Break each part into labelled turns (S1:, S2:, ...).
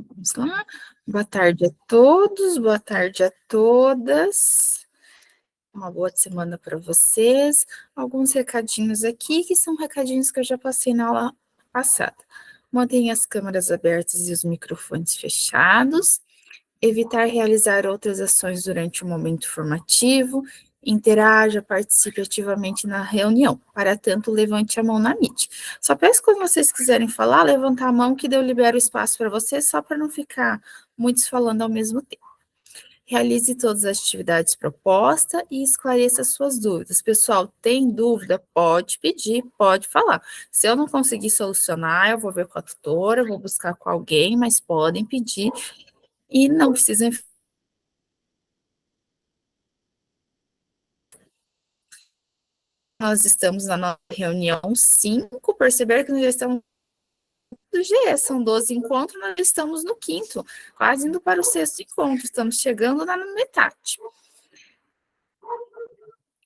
S1: Vamos lá. Boa tarde a todos, boa tarde a todas. Uma boa semana para vocês. Alguns recadinhos aqui, que são recadinhos que eu já passei na aula passada. Mantenha as câmeras abertas e os microfones fechados. Evitar realizar outras ações durante o momento formativo. Interaja, participe ativamente na reunião. Para tanto, levante a mão na Meet. Só peço que quando vocês quiserem falar, levantar a mão que eu libero o espaço para vocês, só para não ficar muitos falando ao mesmo tempo. Realize todas as atividades propostas e esclareça suas dúvidas. Pessoal, tem dúvida? Pode pedir, pode falar. Se eu não conseguir solucionar, eu vou ver com a tutora, vou buscar com alguém, mas podem pedir e não precisam. Nós estamos na nossa reunião 5, perceberam que nós já estamos no GE, são 12 encontros, nós estamos no 5º, quase indo para o 6º encontro, estamos chegando na metade.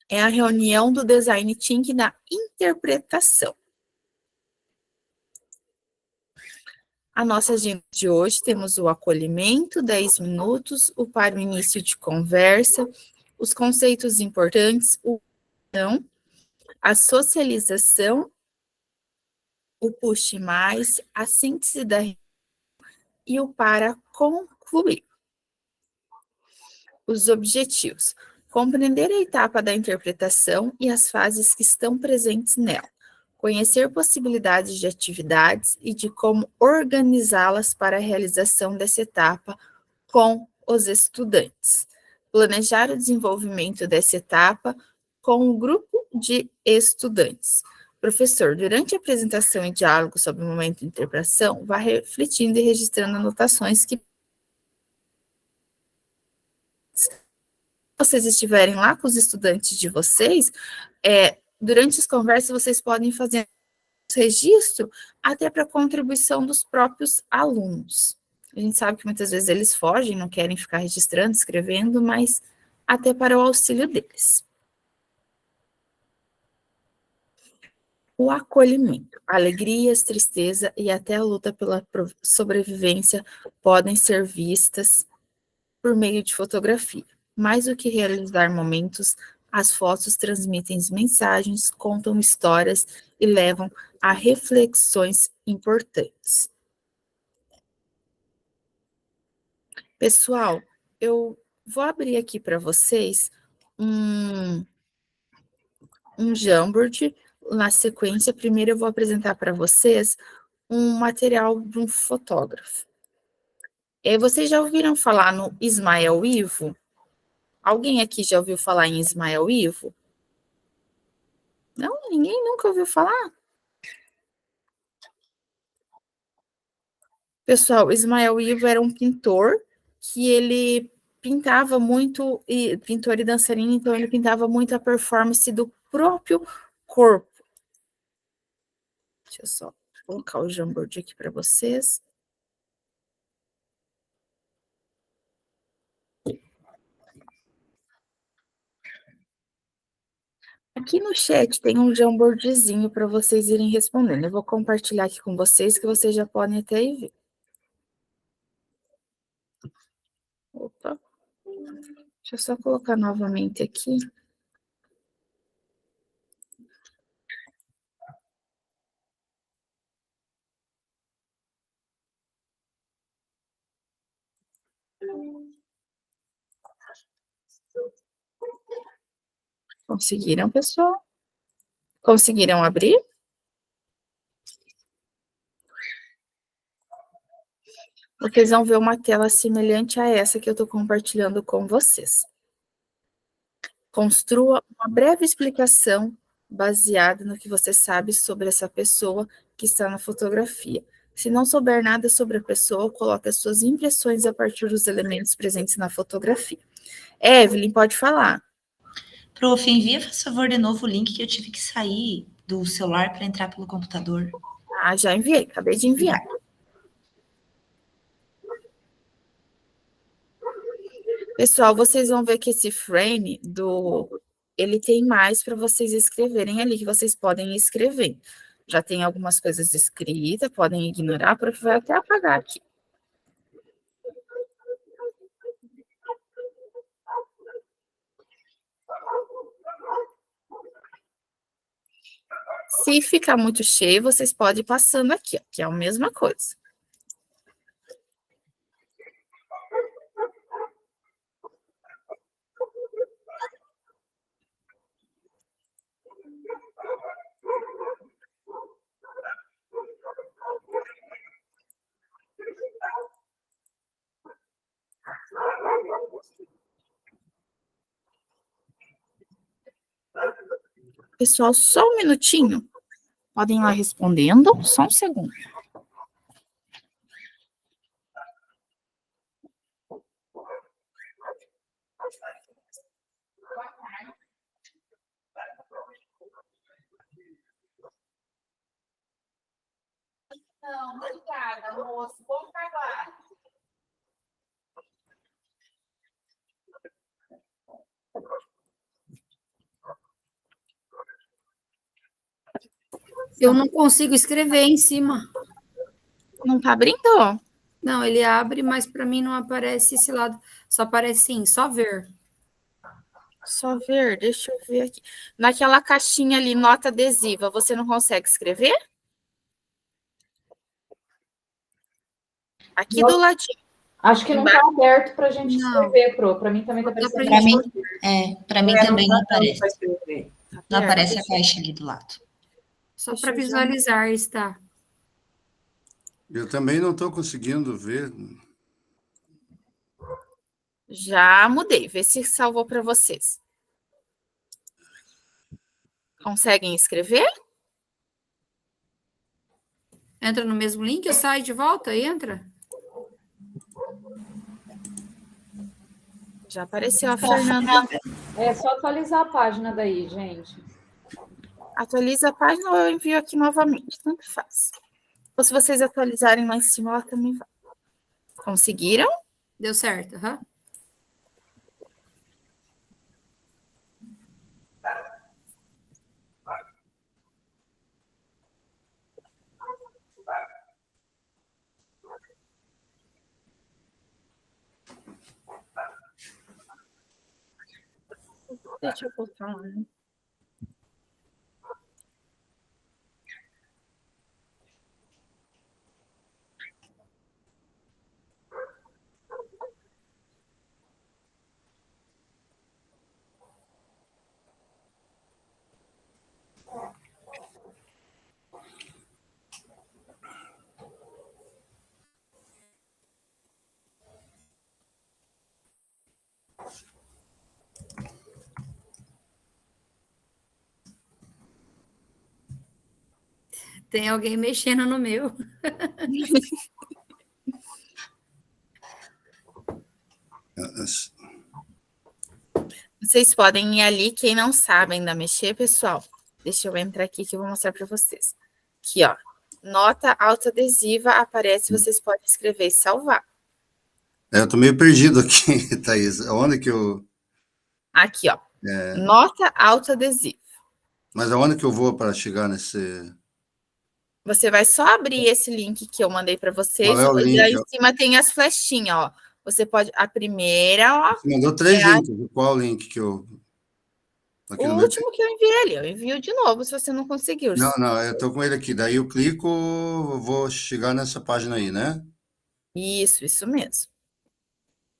S1: É a reunião do Design Thinking da interpretação. A nossa agenda de hoje, temos o acolhimento, 10 minutos, o para o início de conversa, os conceitos importantes, o não, a socialização, o push mais, a síntese da e o para concluir. Os objetivos. Compreender a etapa da interpretação e as fases que estão presentes nela. Conhecer possibilidades de atividades e de como organizá-las para a realização dessa etapa com os estudantes. Planejar o desenvolvimento dessa etapa com um grupo de estudantes. Professor, durante a apresentação e diálogo sobre o momento de interpretação, vá refletindo e registrando anotações que vocês estiverem lá com os estudantes de vocês, durante as conversas vocês podem fazer registro até para contribuição dos próprios alunos. A gente sabe que muitas vezes eles fogem, não querem ficar registrando, escrevendo, mas até para o auxílio deles. O acolhimento, alegrias, tristeza e até a luta pela sobrevivência podem ser vistas por meio de fotografia. Mais do que realizar momentos, as fotos transmitem mensagens, contam histórias e levam a reflexões importantes. Pessoal, eu vou abrir aqui para vocês um Jamboard. Na sequência, primeiro eu vou apresentar para vocês um material de um fotógrafo. Vocês já ouviram falar no Ismael Ivo? Alguém aqui já ouviu falar em Ismael Ivo? Não, ninguém nunca ouviu falar? Pessoal, Ismael Ivo era um pintor que ele pintava muito, pintor e dançarino, então ele pintava muito a performance do próprio corpo. Deixa eu só colocar o Jamboard aqui para vocês. Aqui no chat tem um Jamboardzinho para vocês irem respondendo. Eu vou compartilhar aqui com vocês, que vocês já podem até ir ver. Opa. Deixa eu só colocar novamente aqui. Conseguiram, pessoal? Conseguiram abrir? Vocês vão ver uma tela semelhante a essa que eu estou compartilhando com vocês. Construa uma breve explicação baseada no que você sabe sobre essa pessoa que está na fotografia. Se não souber nada sobre a pessoa, coloque as suas impressões a partir dos elementos presentes na fotografia. Evelyn, pode falar.
S2: Prof, envia, por favor, de novo o link que eu tive que sair do celular para entrar pelo computador.
S1: Ah, já enviei, acabei de enviar. Pessoal, vocês vão ver que esse frame ele tem mais para vocês escreverem ali, que vocês podem escrever. Já tem algumas coisas escritas, podem ignorar, porque vai até apagar aqui. Se ficar muito cheio, vocês podem ir passando aqui, ó, que é a mesma coisa. Pessoal, só um minutinho. Podem ir lá respondendo, só um segundo. Não, obrigada, moço. Bom trabalho.
S3: Eu não consigo escrever em cima.
S1: Não tá abrindo?
S3: Não, ele abre, mas para mim não aparece esse lado. Só aparece sim, só ver.
S1: Só ver, deixa eu ver aqui. Naquela caixinha ali, nota adesiva, você não consegue escrever? Aqui do ladinho.
S4: Acho que não está aberto para a gente
S3: Não.
S4: escrever, Pro. Para mim também está
S3: Dá pra
S4: aparecendo.
S3: gente
S2: Para mim também não aparece.
S4: Para escrever.
S2: Não aparece a caixa ali do lado.
S3: Só
S1: Deixa
S3: para
S1: eu já-
S3: visualizar está.
S5: Eu também não estou conseguindo ver.
S1: Já mudei, vê se salvou para vocês. Conseguem escrever?
S3: Entra no mesmo link, sai de volta e entra.
S1: Já apareceu a Fernanda.
S4: É só atualizar a página daí, gente.
S1: Atualiza a página ou eu envio aqui novamente, tanto faz. Ou se vocês atualizarem lá em cima, ela também vai. Conseguiram?
S3: Deu certo, aham.
S1: Deixa eu botar lá.
S3: Tem alguém mexendo no meu.
S1: Vocês podem ir ali, quem não sabe ainda mexer, pessoal. Deixa eu entrar aqui que eu vou mostrar para vocês. Aqui, ó. Nota autoadesiva aparece, vocês podem escrever e salvar.
S5: Eu estou meio perdido aqui, Thaís. Onde que eu.
S1: Aqui, ó. Nota autoadesiva.
S5: Mas aonde que eu vou para chegar nesse.
S1: Você vai só abrir esse link que eu mandei para vocês.
S5: Qual é o
S1: E aí
S5: link?
S1: em cima tem as flechinhas, ó. Você pode. A primeira, ó.
S5: Você mandou 3 links. Qual o link que eu. Aqui
S1: O
S5: no meu...
S1: último que eu enviei ali. Eu envio de novo se você não conseguiu.
S5: Não, eu estou com ele aqui. Daí eu clico, vou chegar nessa página aí, né?
S1: Isso mesmo.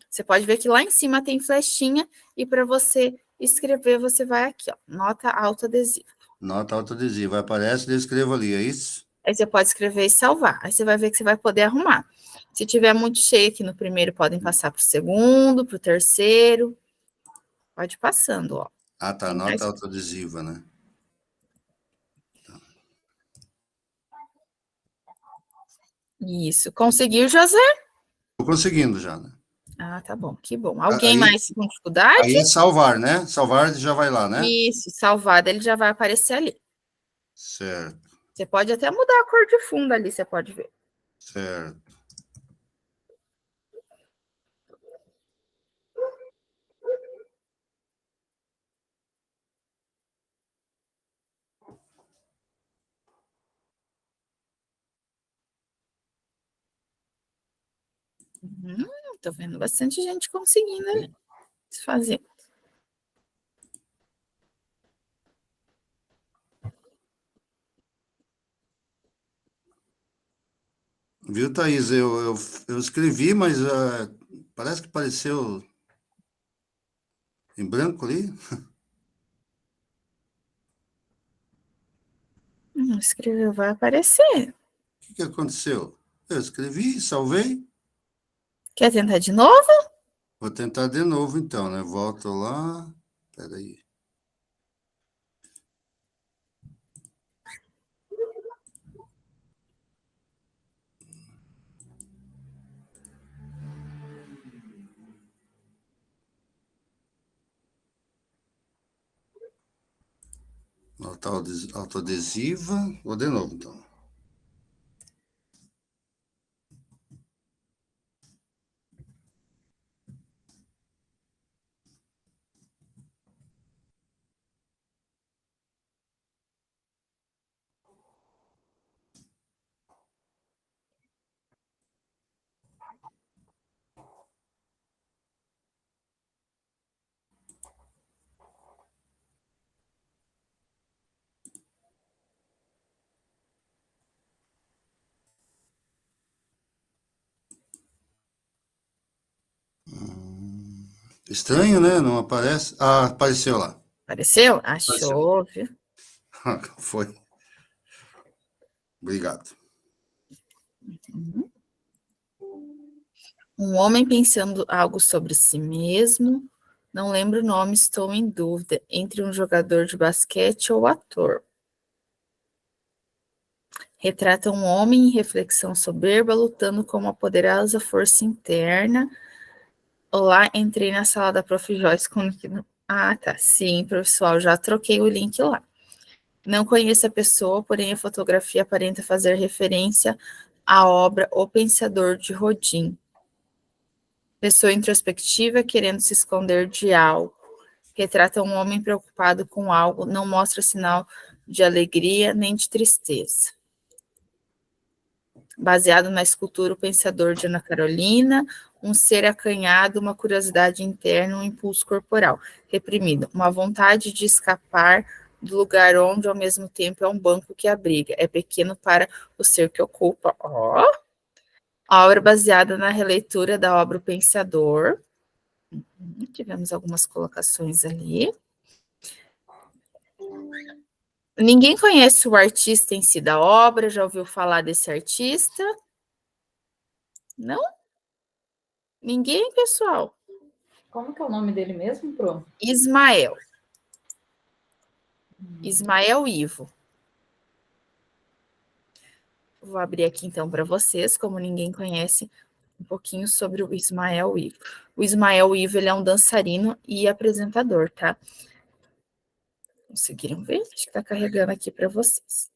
S1: Você pode ver que lá em cima tem flechinha e para você escrever, você vai aqui, ó, nota autoadesiva.
S5: Nota autoadesiva. Aparece, eu escrevo ali, é isso?
S1: Aí você pode escrever e salvar. Aí você vai ver que você vai poder arrumar. Se tiver muito cheio aqui no primeiro, podem passar para o segundo, para o terceiro. Pode ir passando, ó.
S5: Ah, tá. Nota autoadesiva, né?
S1: Isso. Conseguiu, José?
S5: Estou conseguindo já, né?
S1: Ah, tá bom. Que bom. Alguém
S5: Aí-
S1: mais com dificuldade?
S5: Aí é salvar, né? Salvar já vai lá, né?
S1: Isso, salvado. Ele já vai aparecer ali.
S5: Certo,
S1: Você pode até mudar a cor de fundo ali, você pode ver.
S5: certo.
S1: Tô vendo bastante gente conseguindo ali. Fazer.
S5: Viu, Thaís? Eu escrevi, mas parece que apareceu em branco ali.
S1: Não escreveu, vai aparecer.
S5: O que aconteceu? Eu escrevi, salvei.
S1: Quer tentar de novo?
S5: Vou tentar de novo, então, né? Volto lá. Espera aí. Autoadesiva. Vou de novo, então. Estranho, né? Não aparece. Ah, apareceu lá.
S1: Apareceu?
S5: Apareceu.
S1: Achou, viu?
S5: Foi. Obrigado.
S1: Um homem pensando algo sobre si mesmo. Não lembro o nome, estou em dúvida entre um jogador de basquete ou ator. Retrata um homem em reflexão soberba lutando com uma poderosa força interna. Olá, entrei na sala da Prof. Joyce com o link. Ah, tá. Sim, pessoal, já troquei o link lá. Não conheço a pessoa, porém a fotografia aparenta fazer referência à obra O Pensador de Rodin. Pessoa introspectiva querendo se esconder de algo. Retrata um homem preocupado com algo, não mostra sinal de alegria nem de tristeza. Baseado na escultura O Pensador de Ana Carolina, um ser acanhado, uma curiosidade interna, um impulso corporal reprimido, uma vontade de escapar do lugar onde, ao mesmo tempo, é um banco que abriga, é pequeno para o ser que ocupa. Ó! A obra baseada na releitura da obra O Pensador. Tivemos algumas colocações ali. Ninguém conhece o artista em si da obra, já ouviu falar desse artista? Não? Ninguém, pessoal?
S4: Como que é o nome dele mesmo, Pro?
S1: Ismael. Ismael Ivo. Vou abrir aqui então para vocês, como ninguém conhece, um pouquinho sobre o Ismael Ivo. O Ismael Ivo, ele é um dançarino e apresentador, tá? Conseguiram ver? Acho que está carregando aqui para vocês.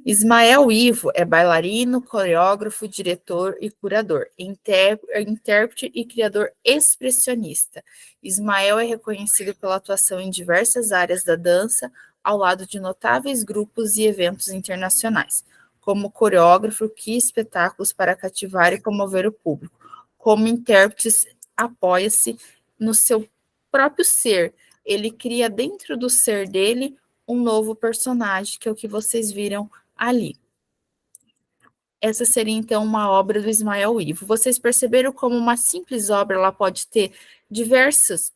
S1: Ismael Ivo é bailarino, coreógrafo, diretor e curador, intérprete e criador expressionista. Ismael é reconhecido pela atuação em diversas áreas da dança, ao lado de notáveis grupos e eventos internacionais. Como coreógrafo, cria espetáculos para cativar e comover o público. Como intérprete, apoia-se no seu próprio ser. Ele cria dentro do ser dele um novo personagem, que é o que vocês viram ali. Essa seria, então, uma obra do Ismael Ivo. Vocês perceberam como uma simples obra ela pode ter diversas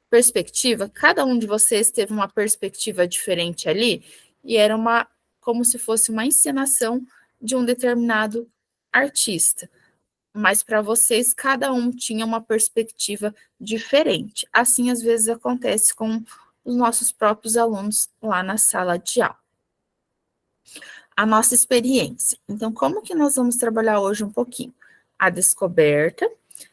S1: perspectivas? Cada um de vocês teve uma perspectiva diferente ali, e era como se fosse uma encenação de um determinado artista. Mas para vocês, cada um tinha uma perspectiva diferente. Assim, às vezes, acontece com os nossos próprios alunos lá na sala de aula. A nossa experiência. Então, como que nós vamos trabalhar hoje um pouquinho? A descoberta,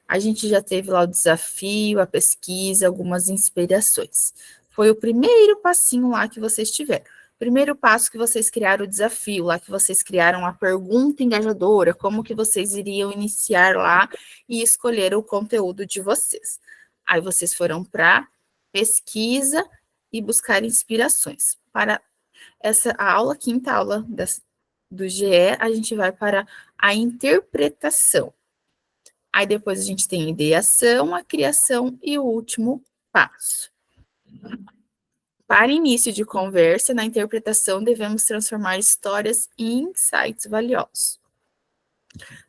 S1: a gente já teve lá o desafio, a pesquisa, algumas inspirações. Foi o primeiro passinho lá que vocês tiveram. Primeiro passo que vocês criaram o desafio, lá que vocês criaram a pergunta engajadora, como que vocês iriam iniciar lá e escolher o conteúdo de vocês. Aí vocês foram para pesquisa e buscar inspirações. Para a aula, quinta aula do GE, a gente vai para a interpretação. Aí depois a gente tem a ideação, a criação e o último passo. Para início de conversa, na interpretação devemos transformar histórias em insights valiosos.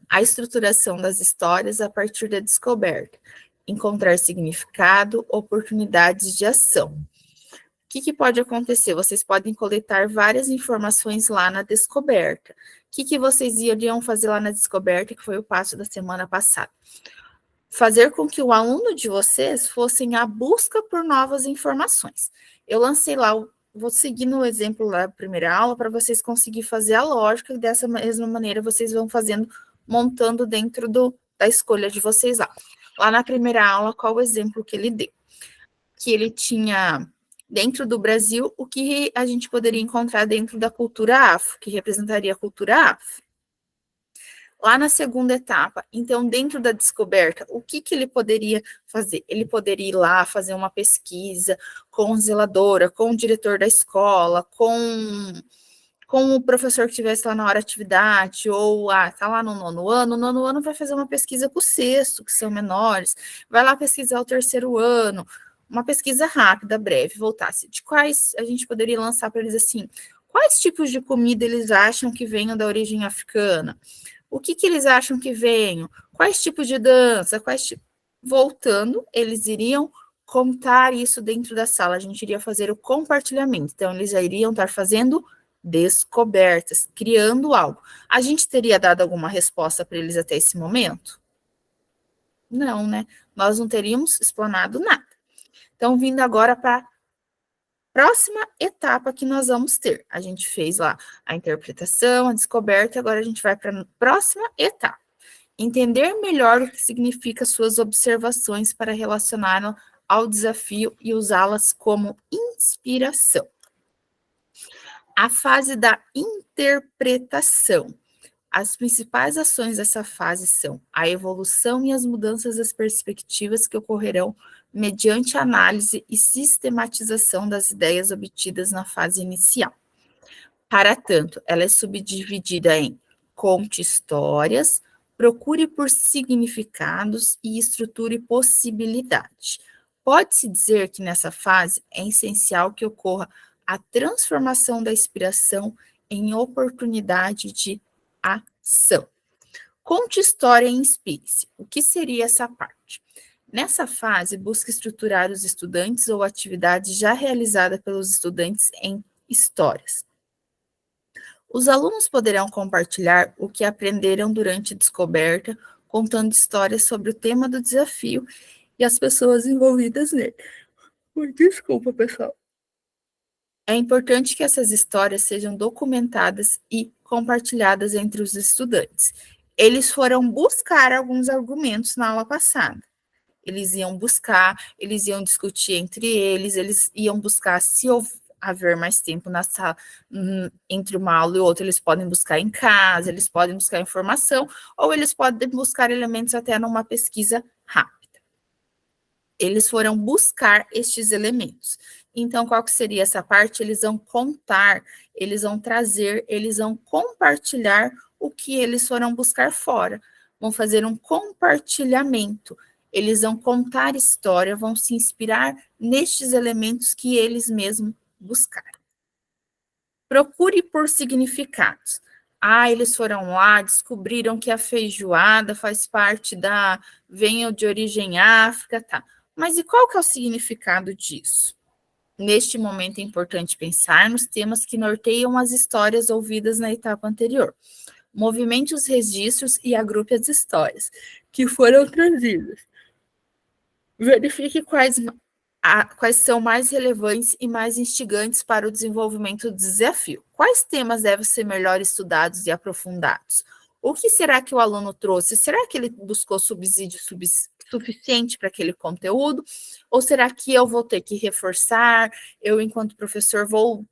S1: A estruturação das histórias a partir da descoberta. Encontrar significado, oportunidades de ação. O que pode acontecer? Vocês podem coletar várias informações lá na descoberta. O que vocês iriam fazer lá na descoberta, que foi o passo da semana passada? Fazer com que o aluno de vocês fossem à busca por novas informações. Eu lancei lá, vou seguir no exemplo da primeira aula para vocês conseguirem fazer a lógica, e dessa mesma maneira vocês vão fazendo, montando dentro da escolha de vocês lá. Lá na primeira aula, qual o exemplo que ele deu? Que ele tinha, dentro do Brasil, o que a gente poderia encontrar dentro da cultura afro, que representaria a cultura afro. Lá na segunda etapa, então, dentro da descoberta, o que ele poderia fazer? Ele poderia ir lá fazer uma pesquisa com a zeladora, com o diretor da escola, com o professor que estivesse lá na hora de atividade, ou tá lá no nono ano vai fazer uma pesquisa com o sexto, que são menores, vai lá pesquisar o terceiro ano, uma pesquisa rápida, breve, voltasse. De quais a gente poderia lançar para eles assim, quais tipos de comida eles acham que venham da origem africana? O que eles acham que venham? Quais tipos de dança? Voltando, eles iriam contar isso dentro da sala, a gente iria fazer o compartilhamento, então eles já iriam estar fazendo descobertas, criando algo. A gente teria dado alguma resposta para eles até esse momento? Não, né? Nós não teríamos explanado nada. Então, vindo agora para a próxima etapa que nós vamos ter. A gente fez lá a interpretação, a descoberta, agora a gente vai para a próxima etapa. Entender melhor o que significa suas observações para relacioná-las ao desafio e usá-las como inspiração. A fase da interpretação. As principais ações dessa fase são a evolução e as mudanças das perspectivas que ocorrerão mediante análise e sistematização das ideias obtidas na fase inicial. Para tanto, ela é subdividida em conte histórias, procure por significados e estruture possibilidade. Pode-se dizer que nessa fase é essencial que ocorra a transformação da inspiração em oportunidade de ação. Conte história e inspire-se. O que seria essa parte? Nessa fase, busque estruturar os estudantes ou atividades já realizadas pelos estudantes em histórias. Os alunos poderão compartilhar o que aprenderam durante a descoberta, contando histórias sobre o tema do desafio e as pessoas envolvidas nele. Desculpa, pessoal. É importante que essas histórias sejam documentadas e compartilhadas entre os estudantes. Eles foram buscar alguns argumentos na aula passada. Eles iam buscar, eles iam discutir entre eles iam buscar, se haver mais tempo na sala, entre uma aula e outra, eles podem buscar em casa, eles podem buscar informação, ou eles podem buscar elementos até numa pesquisa rápida. Eles foram buscar estes elementos. Então, qual que seria essa parte? Eles vão contar, eles vão trazer, eles vão compartilhar o que eles foram buscar fora. Vão fazer um compartilhamento. Eles vão contar história, vão se inspirar nestes elementos que eles mesmos buscaram. Procure por significados. Eles foram lá, descobriram que a feijoada faz parte venha de origem África, tá. Mas e qual que é o significado disso? Neste momento é importante pensar nos temas que norteiam as histórias ouvidas na etapa anterior. Movimente os registros e agrupe as histórias que foram trazidas. Verifique quais são mais relevantes e mais instigantes para o desenvolvimento do desafio. Quais temas devem ser melhor estudados e aprofundados? O que será que o aluno trouxe? Será que ele buscou subsídio suficiente para aquele conteúdo? Ou será que eu vou ter que reforçar? Eu, enquanto professor, vou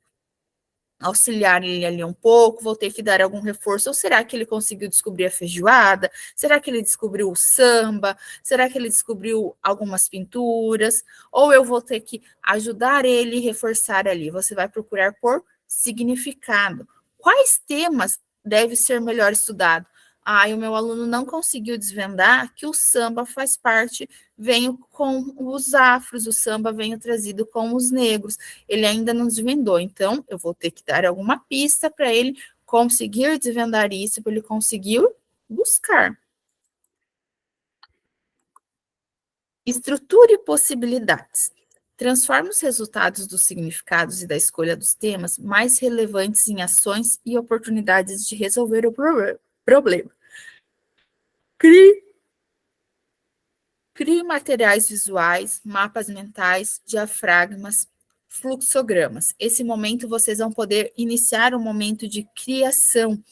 S1: auxiliar ele ali um pouco, vou ter que dar algum reforço, ou será que ele conseguiu descobrir a feijoada? Será que ele descobriu o samba? Será que ele descobriu algumas pinturas? Ou eu vou ter que ajudar ele e reforçar ali? Você vai procurar por significado. Quais temas deve ser melhor estudado? O meu aluno não conseguiu desvendar que o samba faz parte, veio com os afros, o samba veio trazido com os negros, ele ainda não desvendou, então eu vou ter que dar alguma pista para ele conseguir desvendar isso, para ele conseguir buscar. Estrutura e possibilidades. Transforma os resultados dos significados e da escolha dos temas mais relevantes em ações e oportunidades de resolver o problema. Crie materiais visuais, mapas mentais, diafragmas, fluxogramas. Esse momento vocês vão poder iniciar um momento de criação,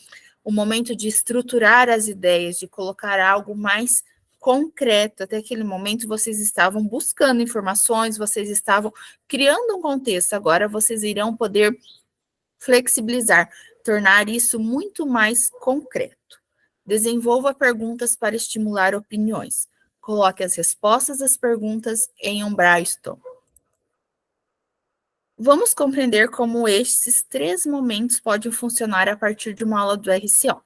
S1: um momento de estruturar as ideias, de colocar algo mais concreto. Até aquele momento vocês estavam buscando informações, vocês estavam criando um contexto. Agora vocês irão poder flexibilizar, tornar isso muito mais concreto. Desenvolva perguntas para estimular opiniões. Coloque as respostas às perguntas em um brainstorm. Vamos compreender como estes 3 momentos podem funcionar a partir de uma aula do RCO.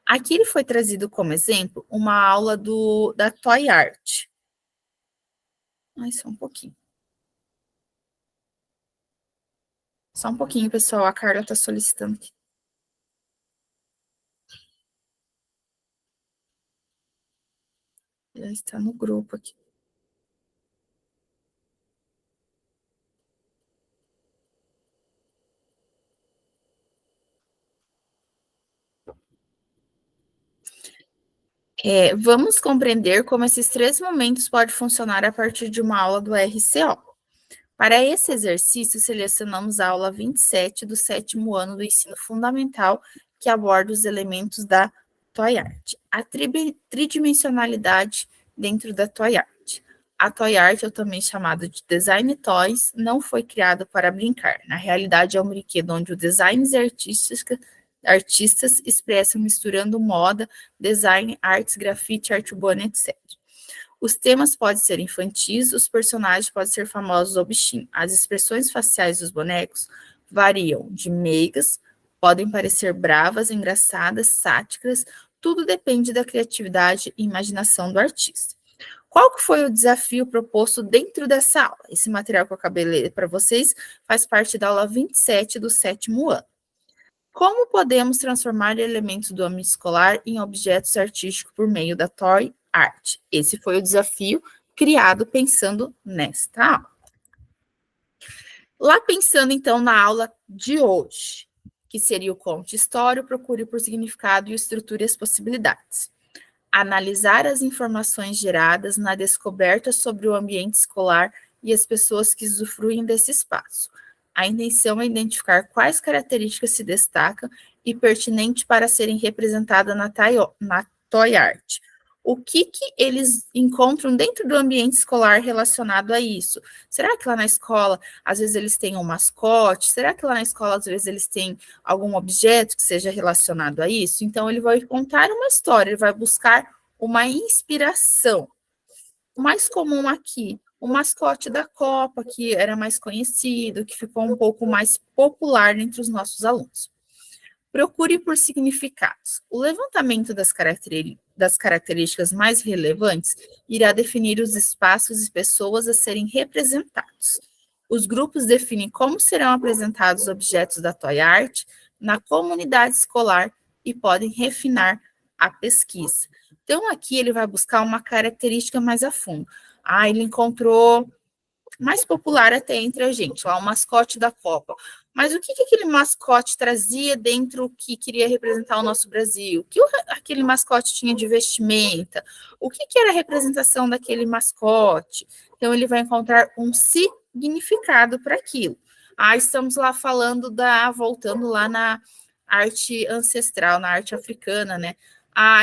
S1: Aqui ele foi trazido como exemplo uma aula da Toy Art. Só um pouquinho. Só um pouquinho, pessoal. A Carla está solicitando aqui. Já está no grupo aqui. Vamos compreender como esses 3 momentos podem funcionar a partir de uma aula do RCO. Para esse exercício, selecionamos a aula 27 do 7º ano do ensino fundamental, que aborda os elementos da Toy Art. A tridimensionalidade dentro da Toy Art. A Toy Art, ou também chamado de Design Toys, não foi criado para brincar. Na realidade, é um brinquedo onde os designers e artistas expressam misturando moda, design, artes, grafite, arte urbana, etc. Os temas podem ser infantis, os personagens podem ser famosos ou bichinhos. As expressões faciais dos bonecos variam de meigas, podem parecer bravas, engraçadas, sáticas, tudo depende da criatividade e imaginação do artista. Qual que foi o desafio proposto dentro dessa aula? Esse material que eu acabei de ler para vocês faz parte da aula 27 do 7º ano. Como podemos transformar elementos do ambiente escolar em objetos artísticos por meio da Toy Art? Esse foi o desafio criado pensando nesta aula. Lá pensando, então, na aula de hoje, que seria o conte história, procure por significado e estruture as possibilidades. Analisar as informações geradas na descoberta sobre o ambiente escolar e as pessoas que usufruem desse espaço. A intenção é identificar quais características se destacam e pertinentes para serem representadas na Toy Art. O que eles encontram dentro do ambiente escolar relacionado a isso? Será que lá na escola, às vezes, eles têm um mascote? Será que lá na escola, às vezes, eles têm algum objeto que seja relacionado a isso? Então, ele vai contar uma história, ele vai buscar uma inspiração. O mais comum aqui, o mascote da Copa, que era mais conhecido, que ficou um pouco mais popular entre os nossos alunos. Procure por significados. O levantamento das características mais relevantes irá definir os espaços e pessoas a serem representados. Os grupos definem como serão apresentados os objetos da Toy Art na comunidade escolar e podem refinar a pesquisa. Então, aqui ele vai buscar uma característica mais a fundo. Ele encontrou mais popular até entre a gente, lá o mascote da Copa. Mas o que aquele mascote trazia dentro que queria representar o nosso Brasil? O que aquele mascote tinha de vestimenta? O que era a representação daquele mascote? Então, ele vai encontrar um significado para aquilo. Estamos lá falando voltando lá na arte ancestral, na arte africana, né?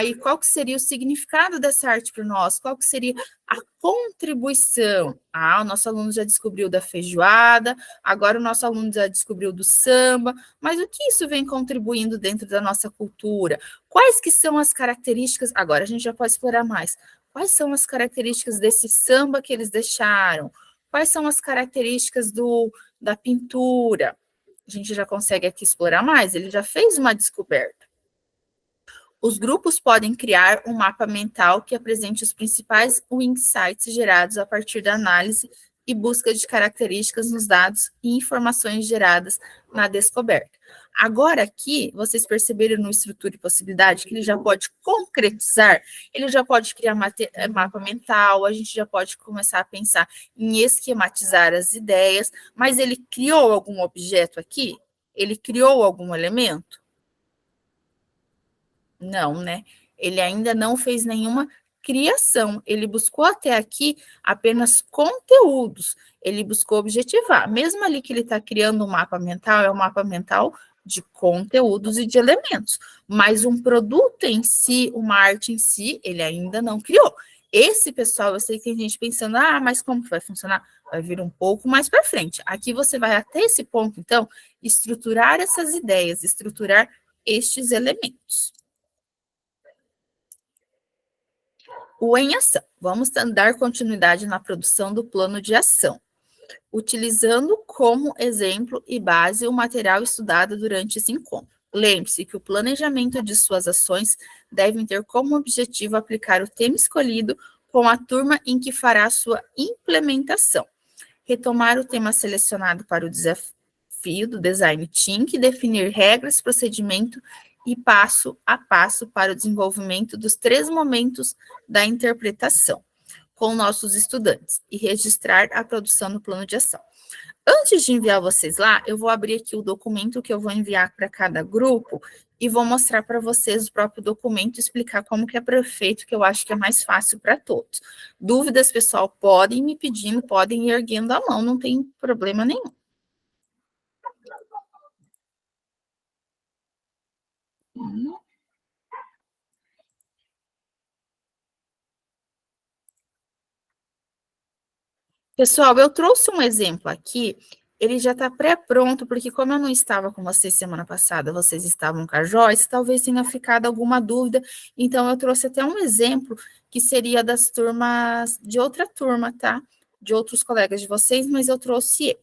S1: E qual que seria o significado dessa arte para nós? Qual que seria a contribuição? O nosso aluno já descobriu da feijoada, agora o nosso aluno já descobriu do samba, mas o que isso vem contribuindo dentro da nossa cultura? Quais que são as características? Agora a gente já pode explorar mais. Quais são as características desse samba que eles deixaram? Quais são as características da pintura? A gente já consegue aqui explorar mais, ele já fez uma descoberta. Os grupos podem criar um mapa mental que apresente os principais insights gerados a partir da análise e busca de características nos dados e informações geradas na descoberta. Agora aqui, vocês perceberam no estrutura e possibilidade que ele já pode concretizar, ele já pode criar mapa mental, a gente já pode começar a pensar em esquematizar as ideias, mas ele criou algum objeto aqui? Ele criou algum elemento? Não, né? Ele ainda não fez nenhuma criação. Ele buscou até aqui apenas conteúdos. Ele buscou objetivar. Mesmo ali que ele está criando um mapa mental, é um mapa mental de conteúdos e de elementos. Mas um produto em si, uma arte em si, ele ainda não criou. Esse pessoal, eu sei que tem gente pensando, mas como que vai funcionar? Vai vir um pouco mais para frente. Aqui você vai até esse ponto, então, estruturar essas ideias, estruturar estes elementos. O em ação. Vamos dar continuidade na produção do plano de ação, utilizando como exemplo e base o material estudado durante esse encontro. Lembre-se que o planejamento de suas ações deve ter como objetivo aplicar o tema escolhido com a turma em que fará sua implementação. Retomar o tema selecionado para o desafio do Design Thinking, definir regras, procedimento e passo a passo para o desenvolvimento dos 3 momentos da interpretação com nossos estudantes e registrar a produção no plano de ação. Antes de enviar vocês lá, eu vou abrir aqui o documento que eu vou enviar para cada grupo e vou mostrar para vocês o próprio documento e explicar como que é feito, que eu acho que é mais fácil para todos. Dúvidas, pessoal, podem me pedindo, podem ir erguendo a mão, não tem problema nenhum. Pessoal, eu trouxe um exemplo aqui, ele já está pré-pronto, porque como eu não estava com vocês semana passada, vocês estavam com a Joyce, talvez tenha ficado alguma dúvida, então eu trouxe até um exemplo que seria das turmas, de outra turma, tá? De outros colegas de vocês, mas eu trouxe ele.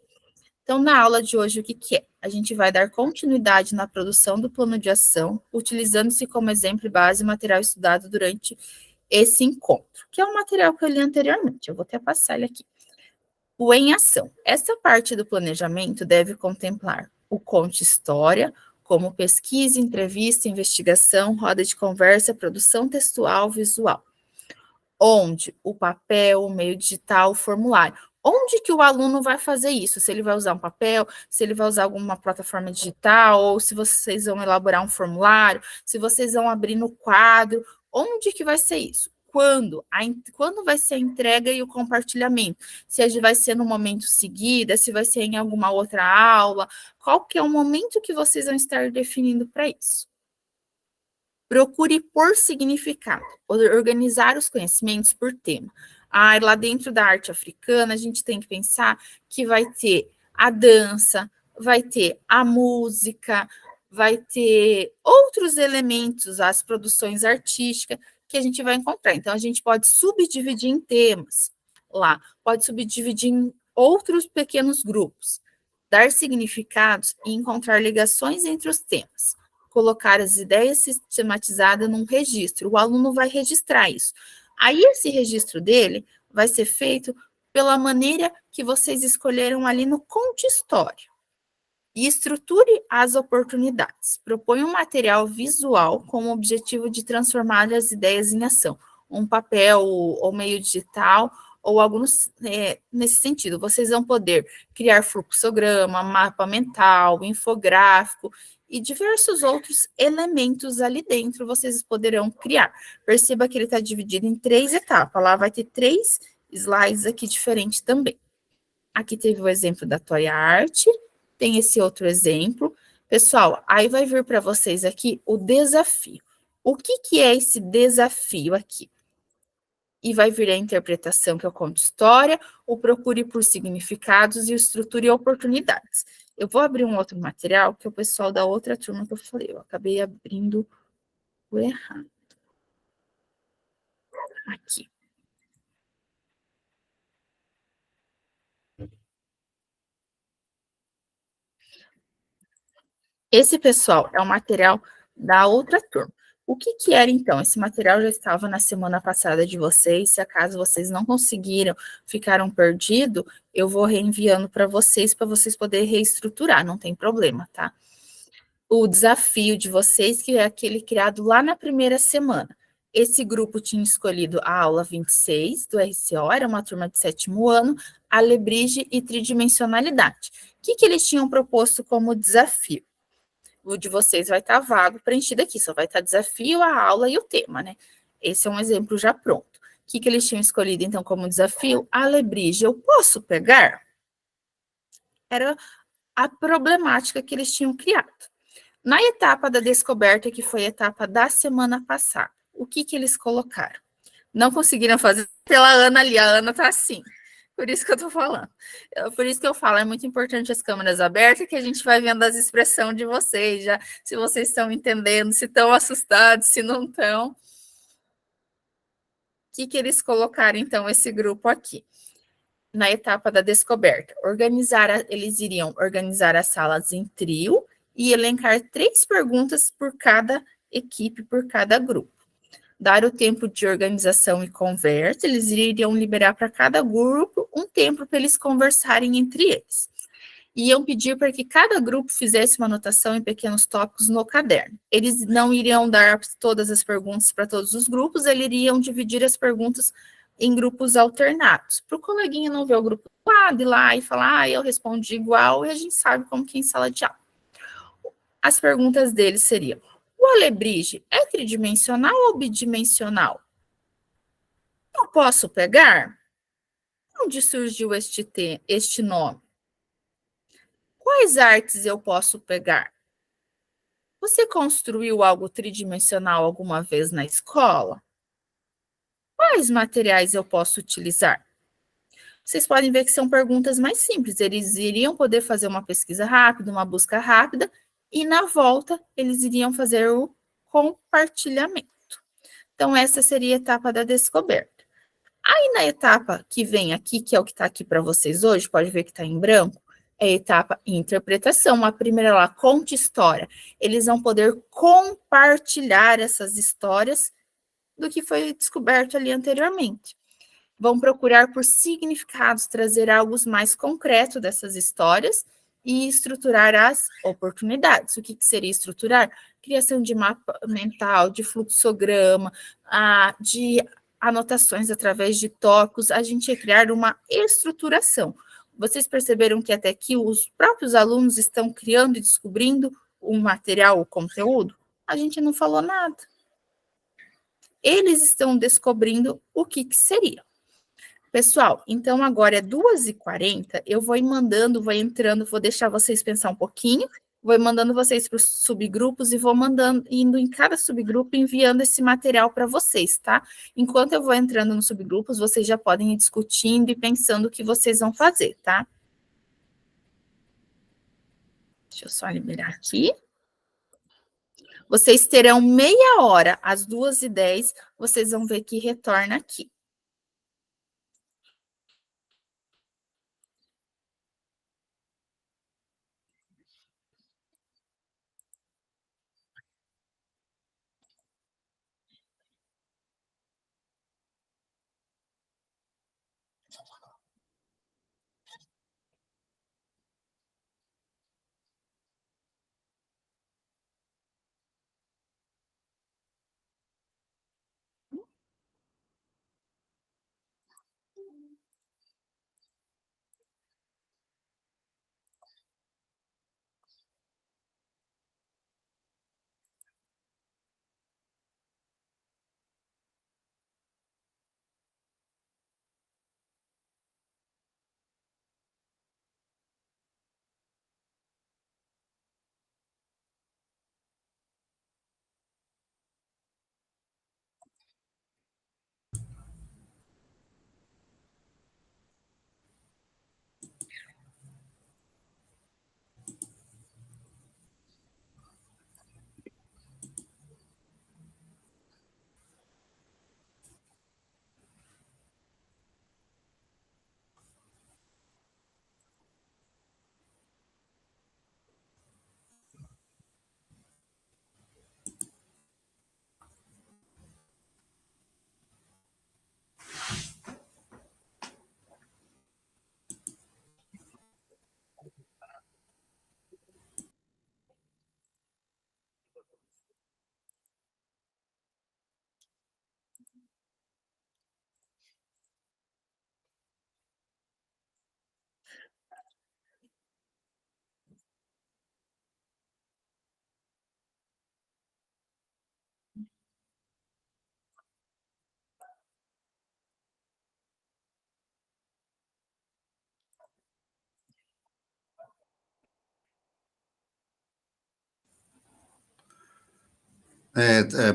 S1: Então, na aula de hoje, o que que é? A gente vai dar continuidade na produção do plano de ação, utilizando-se como exemplo e base o material estudado durante esse encontro, que é o material que eu li anteriormente, eu vou até passar ele aqui. O em ação. Essa parte do planejamento deve contemplar o conte história, como pesquisa, entrevista, investigação, roda de conversa, produção textual, visual. Onde o papel, o meio digital, o formulário. Onde que o aluno vai fazer isso? Se ele vai usar um papel, se ele vai usar alguma plataforma digital, ou se vocês vão elaborar um formulário, se vocês vão abrir no quadro, onde que vai ser isso? Quando vai ser a entrega e o compartilhamento? Se vai ser no momento seguido, se vai ser em alguma outra aula, qual que é o momento que vocês vão estar definindo para isso? Procure por significado, organizar os conhecimentos por tema. Lá dentro da arte africana, a gente tem que pensar que vai ter a dança, vai ter a música, vai ter outros elementos, as produções artísticas, que a gente vai encontrar. Então, a gente pode subdividir em temas lá, pode subdividir em outros pequenos grupos, dar significados e encontrar ligações entre os temas, colocar as ideias sistematizadas num registro. O aluno vai registrar isso. Aí, esse registro dele vai ser feito pela maneira que vocês escolheram ali no Conte História. E estruture as oportunidades. Propõe um material visual com o objetivo de transformar as ideias em ação. Um papel ou meio digital, ou algo nesse sentido. Vocês vão poder criar fluxograma, mapa mental, infográfico e diversos outros elementos ali dentro vocês poderão criar. Perceba que ele está dividido em 3 etapas. Lá vai ter 3 slides aqui diferentes também. Aqui teve o exemplo da Toy Art, tem esse outro exemplo. Pessoal, aí vai vir para vocês aqui o desafio. O que que é esse desafio aqui? E vai vir a interpretação, que eu conto história, o procure por significados e o estruture oportunidades. Eu vou abrir um outro material, que é o pessoal da outra turma que eu falei. Eu acabei abrindo o errado. Aqui. Esse, pessoal, é o material da outra turma. O que que era, então? Esse material já estava na semana passada de vocês. Se acaso vocês não conseguiram, ficaram perdidos, eu vou reenviando para vocês poderem reestruturar, não tem problema, tá? O desafio de vocês, que é aquele criado lá na primeira semana. Esse grupo tinha escolhido a aula 26 do RCO, era uma turma de 7º ano, alebrije e tridimensionalidade. O que que eles tinham proposto como desafio? O de vocês vai estar vago, preenchido aqui, só vai estar desafio, a aula e o tema, né? Esse é um exemplo já pronto. O que que eles tinham escolhido, então, como desafio? A alebrije, eu posso pegar? Era a problemática que eles tinham criado. Na etapa da descoberta, que foi a etapa da semana passada, o que que eles colocaram? Não conseguiram fazer pela Ana ali, a Ana tá assim. Por isso que eu tô falando. Por isso que eu falo, é muito importante as câmeras abertas, que a gente vai vendo as expressões de vocês, já, se vocês estão entendendo, se estão assustados, se não estão. O que que eles colocaram, então, esse grupo aqui? Na etapa da descoberta, eles iriam organizar as salas em trio e elencar 3 perguntas por cada equipe, por cada grupo. Dar o tempo de organização e conversa, eles iriam liberar para cada grupo um tempo para eles conversarem entre eles. Iam pedir para que cada grupo fizesse uma anotação em pequenos tópicos no caderno. Eles não iriam dar todas as perguntas para todos os grupos, eles iriam dividir as perguntas em grupos alternados, para o coleguinha não ver o grupo do lado, ir lá e falar, eu respondi igual, e a gente sabe como que é em sala de aula. As perguntas deles seriam, o alebrije é tridimensional ou bidimensional? Eu posso pegar? Onde surgiu este nome? Quais artes eu posso pegar? Você construiu algo tridimensional alguma vez na escola? Quais materiais eu posso utilizar? Vocês podem ver que são perguntas mais simples. Eles iriam poder fazer uma pesquisa rápida, uma busca rápida, e na volta eles iriam fazer o compartilhamento. Então, essa seria a etapa da descoberta. Aí, na etapa que vem aqui, que é o que está aqui para vocês hoje, pode ver que está em branco, é a etapa interpretação. A primeira lá, conte história. Eles vão poder compartilhar essas histórias do que foi descoberto ali anteriormente. Vão procurar por significados, trazer algo mais concreto dessas histórias e estruturar as oportunidades. O que, que seria estruturar? Criação de mapa mental, de fluxograma, de anotações através de tópicos, a gente ia criar uma estruturação. Vocês perceberam que até aqui os próprios alunos estão criando e descobrindo o material, o conteúdo? A gente não falou nada. Eles estão descobrindo o que, que seria. Pessoal, então agora é 2h40, eu vou mandando, vou entrando, vou deixar vocês pensar um pouquinho, vou mandando vocês para os subgrupos e vou mandando, indo em cada subgrupo, enviando esse material para vocês, tá? Enquanto eu vou entrando nos subgrupos, vocês já podem ir discutindo e pensando o que vocês vão fazer, tá? Deixa eu só liberar aqui. Vocês terão meia hora, às 2h10, vocês vão ver que retorna aqui.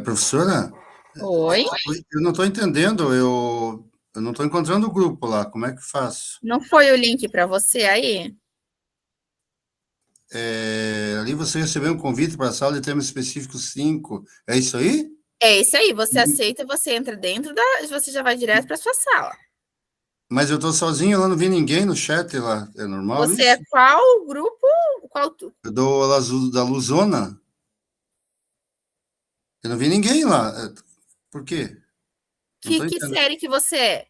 S5: Professora,
S1: Oi?
S5: eu não estou entendendo, eu não estou encontrando o grupo lá, como é que faço?
S1: Não foi o link para você aí?
S5: Ali você recebeu um convite para a sala de tema específico 5, é isso aí?
S1: É isso aí, você aceita, você entra dentro da. Você já vai direto para sua sala.
S5: Mas eu estou sozinho, lá não vi ninguém no chat lá, é normal
S1: Você é
S5: isso?
S1: qual grupo? Qual
S5: Eu dou da Luzona, eu não vi ninguém lá, por quê? Não estou
S1: que
S5: entendendo.
S1: série que você é?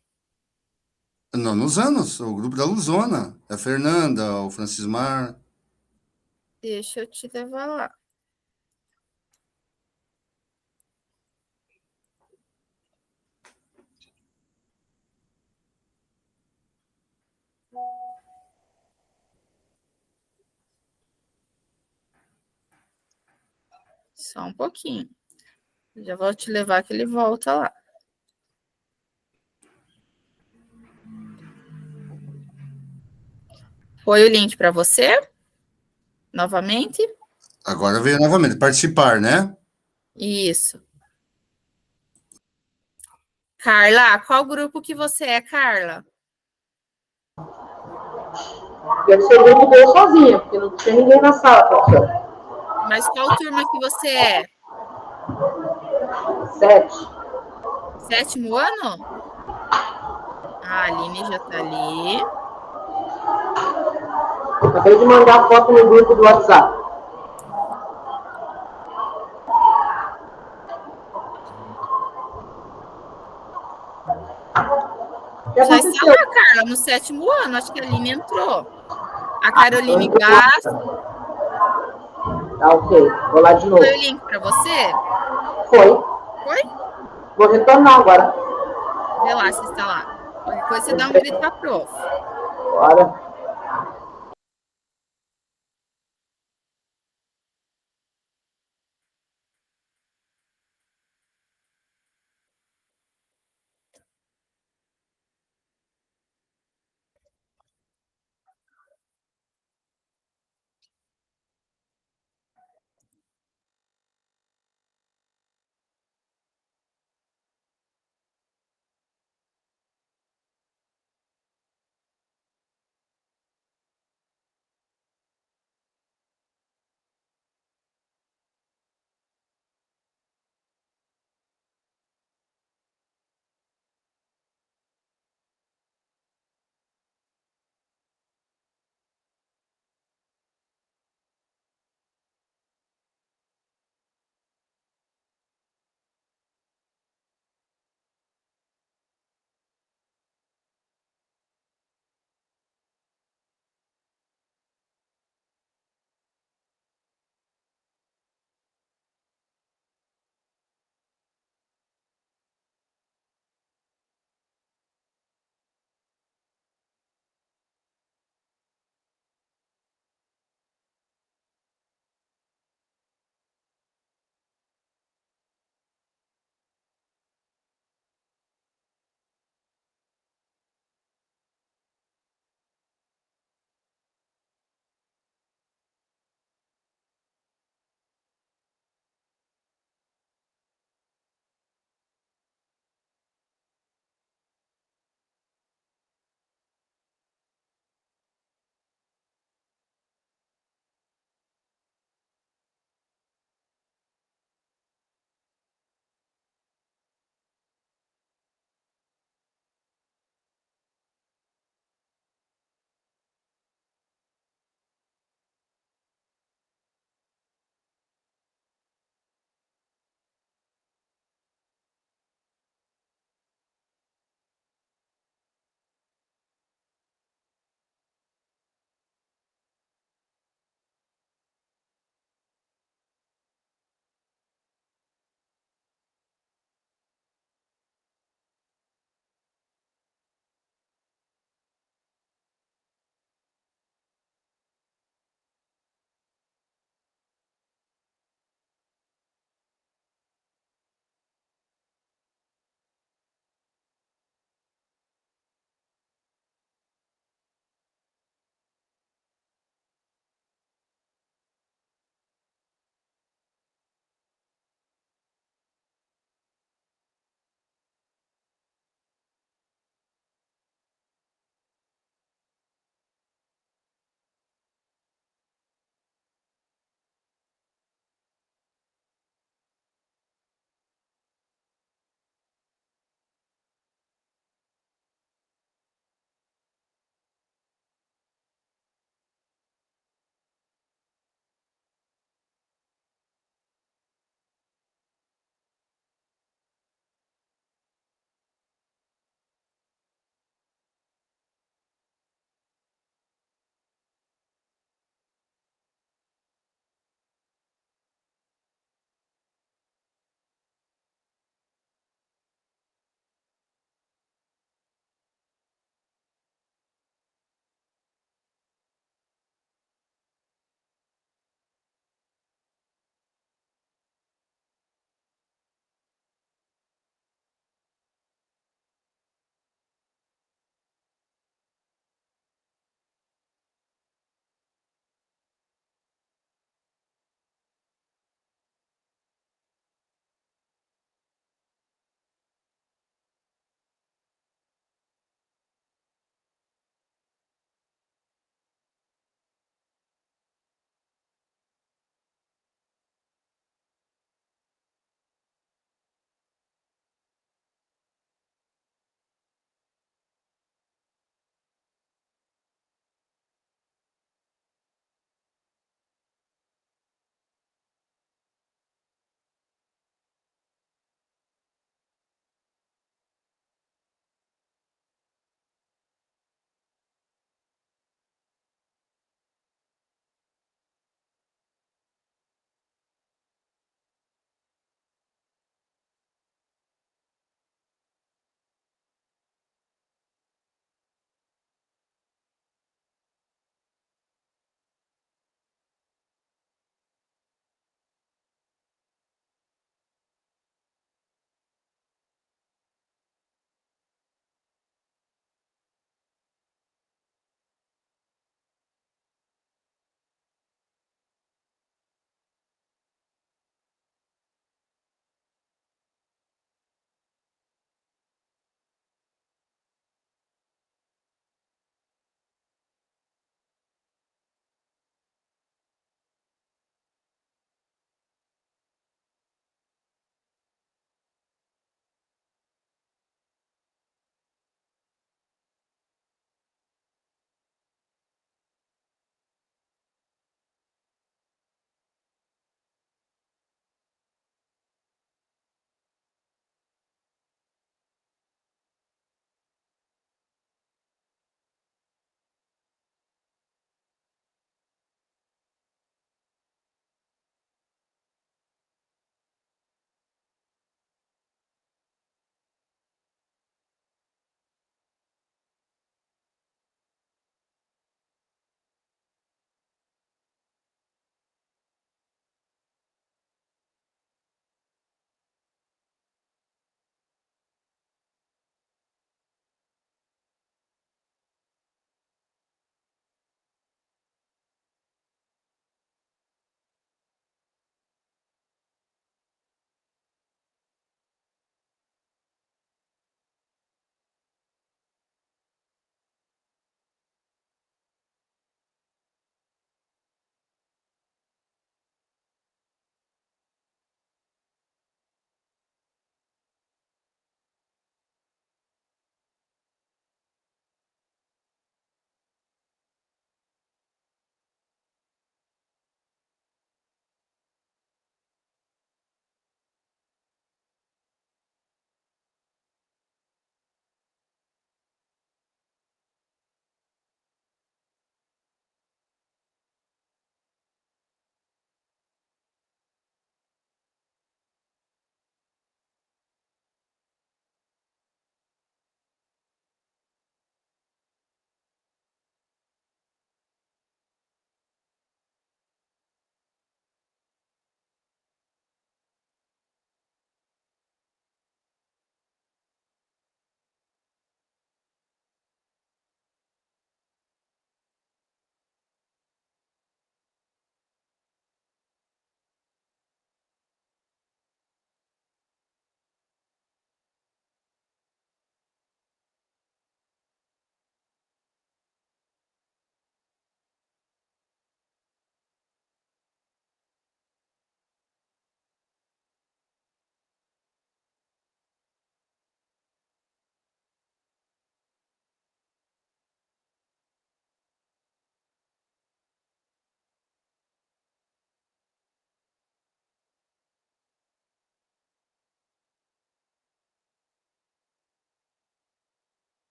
S5: Não, nos anos, o grupo da Luzona, a Fernanda, o Francismar.
S1: Deixa eu te levar lá. Só um pouquinho. Já vou te levar que ele volta lá. Foi o link para você? Novamente?
S5: Agora veio novamente, participar, né?
S1: Isso. Carla, qual grupo que você é, Carla?
S6: Deve ser o grupo deu sozinha, porque não tinha ninguém na sala, professor.
S1: Mas qual turma que você é?
S6: 7.
S1: 7º ano? A Aline já tá ali.
S6: Acabei de mandar a foto no grupo do WhatsApp. O que
S1: Já está
S6: aconteceu?
S1: lá, Carla, no 7º ano. Acho que a Aline entrou. A Caroline Bastos.
S6: Tá, ok. Vou lá de novo.
S1: Foi o link para você?
S6: Foi.
S1: Foi?
S6: Vou retornar agora.
S1: Vê lá se está lá. Qualquer coisa você dá um grito para a prof.
S6: Bora.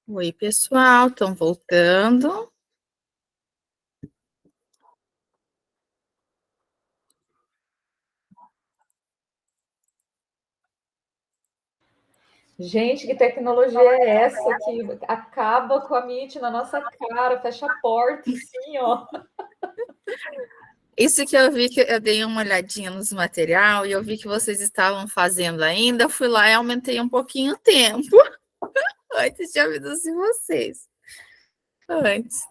S1: Oi, pessoal, estão voltando.
S4: Gente, que tecnologia é essa que acaba com a Meet na nossa cara, fecha a porta, assim, ó.
S1: Isso que eu vi, que eu dei uma olhadinha nos material e eu vi que vocês estavam fazendo ainda, eu fui lá e aumentei um pouquinho o tempo antes de avisar vocês. Antes.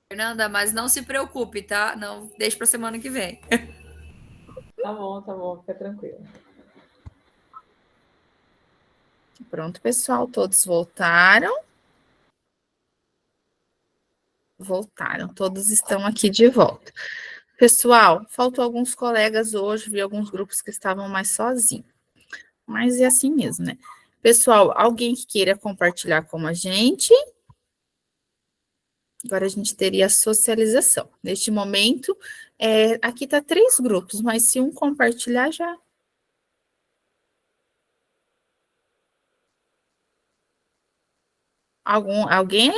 S3: Fernanda, mas não se preocupe, tá? Não deixe para semana que vem.
S4: Tá bom, fica tranquilo.
S1: Pronto, pessoal, todos voltaram. Voltaram, todos estão aqui de volta. Pessoal, faltou alguns colegas hoje, vi alguns grupos que estavam mais sozinhos. Mas é assim mesmo, né? Pessoal, alguém que queira compartilhar com a gente? Agora a gente teria a socialização. Neste momento, aqui está 3 grupos, mas se um compartilhar já. Alguém?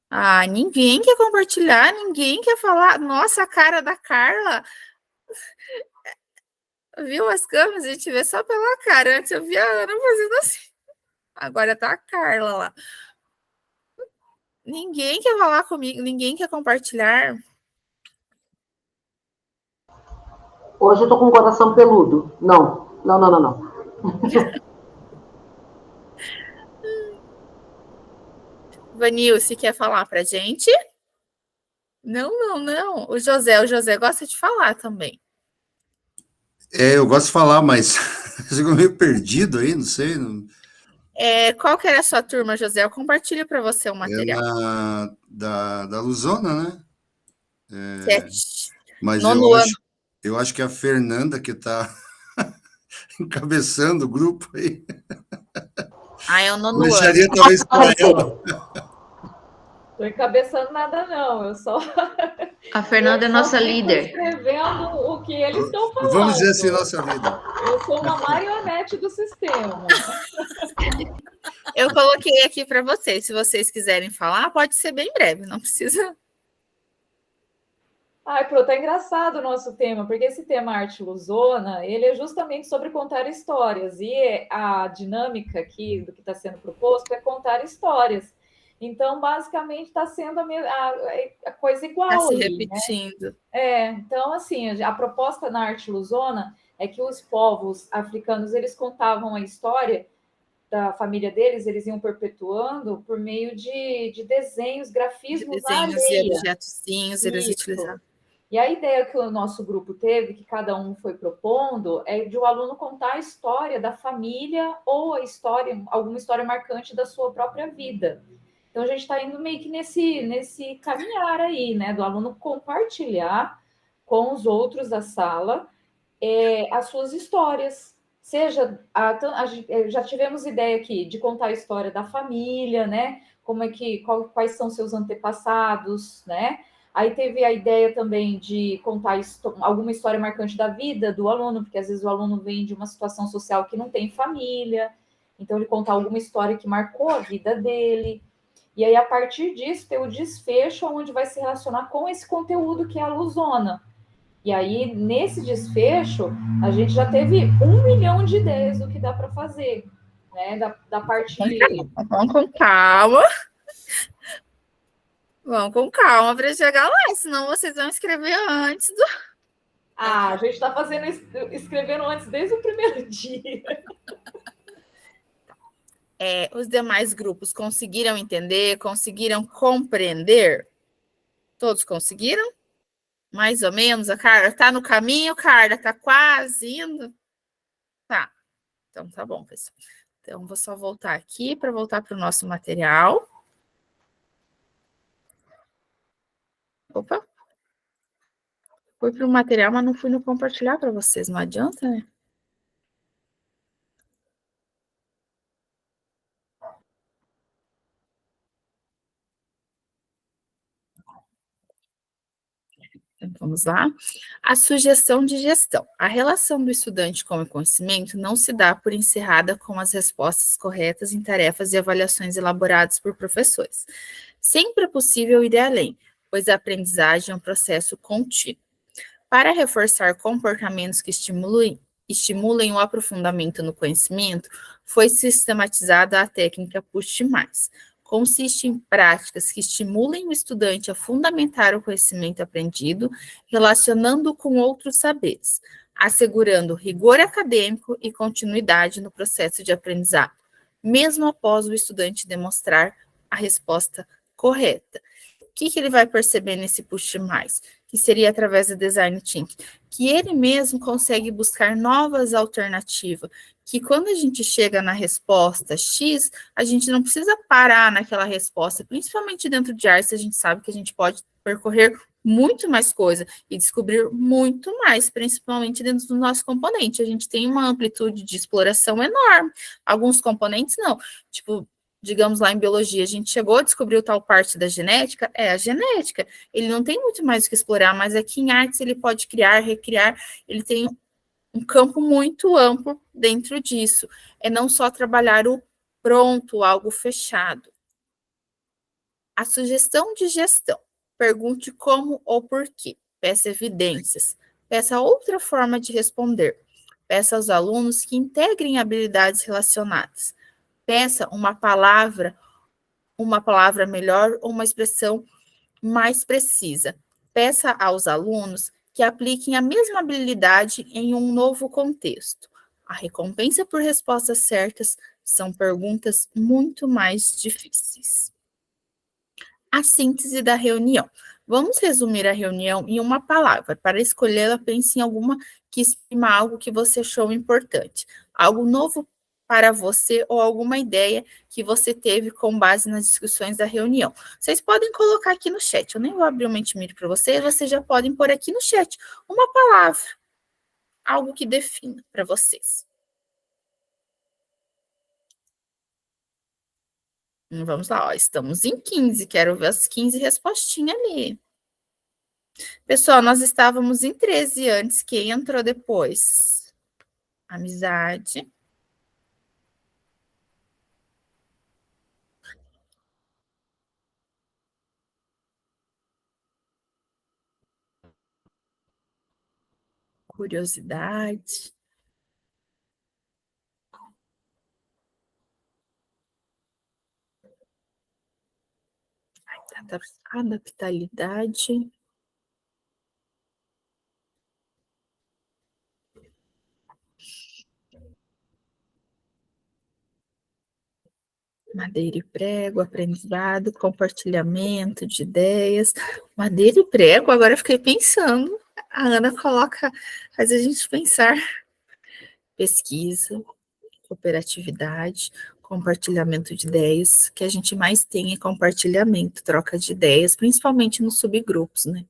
S1: Ah, ninguém quer compartilhar, ninguém quer falar. Nossa, a cara da Carla. Viu as câmeras? A gente vê só pela cara. Antes eu via a Ana fazendo assim. Agora tá a Carla lá. Ninguém quer falar comigo, ninguém quer compartilhar.
S6: Hoje eu tô com o coração peludo. Não.
S1: Vanil, se quer falar pra gente? Não. O José gosta de falar também.
S5: Eu gosto de falar, mas ficou meio perdido aí, não sei.
S1: Qual que era a sua turma, José? Eu compartilho para você o material.
S5: Da Luzona, né?
S1: 7.
S5: Mas
S1: Nono ano.
S5: eu acho que a Fernanda que está encabeçando o grupo aí.
S1: É o nono ano.
S5: Deixaria talvez para ela.
S4: Tô encabeçando nada, não. Eu só.
S2: A Fernanda é nossa
S4: fico
S2: líder.
S4: escrevendo o que eles estão falando.
S5: Vamos dizer assim, nossa vida.
S4: Eu sou uma marionete do sistema.
S1: Eu coloquei aqui para vocês. Se vocês quiserem falar, pode ser bem breve, não precisa.
S4: Ai, Pro, tá engraçado o nosso tema, porque esse tema Arte Luzona, ele é justamente sobre contar histórias, e a dinâmica aqui do que está sendo proposto é contar histórias. Então, basicamente, está sendo a coisa igual.
S1: Está se
S4: ali,
S1: repetindo.
S4: né? Então, assim, a proposta na Arte Luzona é que os povos africanos, eles contavam a história da família deles, eles iam perpetuando por meio de desenhos, grafismos na areia.
S1: E objetozinhos, eles utilizavam.
S4: E a ideia que o nosso grupo teve, que cada um foi propondo, é de o aluno contar a história da família ou alguma história marcante da sua própria vida. Então, a gente está indo meio que nesse caminhar aí, né? Do aluno compartilhar com os outros da sala as suas histórias. Seja, já tivemos ideia aqui de contar a história da família, né? Quais são seus antepassados, né? Aí teve a ideia também de contar alguma história marcante da vida do aluno, porque às vezes o aluno vem de uma situação social que não tem família, então ele contar alguma história que marcou a vida dele. E aí, a partir disso, ter o desfecho onde vai se relacionar com esse conteúdo que é a Luzona. E aí, nesse desfecho, a gente já teve 1 milhão de ideias do que dá para fazer, né? Da parte de...
S1: Vamos com calma. Vamos com calma para chegar lá, senão vocês vão escrever antes do...
S4: A gente está escrevendo antes desde o primeiro dia.
S1: Os demais grupos conseguiram entender, conseguiram compreender? Todos conseguiram? Mais ou menos? A Carla está no caminho, Carla está quase indo? Tá. Então tá bom, pessoal. Então vou só voltar aqui para voltar para o nosso material. Opa. Fui para o material, mas não fui no compartilhar para vocês. Não adianta, né? Então, vamos lá. A sugestão de gestão. A relação do estudante com o conhecimento não se dá por encerrada com as respostas corretas em tarefas e avaliações elaboradas por professores. Sempre é possível ir além, pois a aprendizagem é um processo contínuo. Para reforçar comportamentos que estimulem o aprofundamento no conhecimento, foi sistematizada a técnica Push Mais. Consiste em práticas que estimulem o estudante a fundamentar o conhecimento aprendido, relacionando com outros saberes, assegurando rigor acadêmico e continuidade no processo de aprendizado, mesmo após o estudante demonstrar a resposta correta. O que ele vai perceber nesse Push Mais? Que seria através do Design Thinking, que ele mesmo consegue buscar novas alternativas, que quando a gente chega na resposta X, a gente não precisa parar naquela resposta, principalmente dentro de artes, a gente sabe que a gente pode percorrer muito mais coisa e descobrir muito mais, principalmente dentro do nosso componente. A gente tem uma amplitude de exploração enorme. Alguns componentes não. Tipo, digamos lá em biologia, a gente chegou a descobrir tal parte da genética, é a genética. Ele não tem muito mais o que explorar, mas aqui em artes ele pode criar, recriar, ele tem um campo muito amplo dentro disso. É não só trabalhar o pronto, algo fechado. A sugestão de gestão. Pergunte como ou por quê. Peça evidências. Peça outra forma de responder. Peça aos alunos que integrem habilidades relacionadas. Peça uma palavra melhor ou uma expressão mais precisa. Peça aos alunos que apliquem a mesma habilidade em um novo contexto. A recompensa por respostas certas são perguntas muito mais difíceis. A síntese da reunião. Vamos resumir a reunião em uma palavra. Para escolhê-la, pense em alguma que exprima algo que você achou importante, algo novo para você ou alguma ideia que você teve com base nas discussões da reunião. Vocês podem colocar aqui no chat. Eu nem vou abrir o Mentimeter para vocês já podem pôr aqui no chat uma palavra, algo que defina para vocês. Vamos lá, ó, estamos em 15, quero ver as 15 respostinhas ali. Pessoal, nós estávamos em 13 antes, quem entrou depois? Amizade. Curiosidade. Adaptabilidade. Madeira e prego, aprendizado, compartilhamento de ideias. Madeira e prego, agora eu fiquei pensando. A Ana faz a gente pensar. Pesquisa, cooperatividade, compartilhamento de ideias. O que a gente mais tem é compartilhamento, troca de ideias, principalmente nos subgrupos, né?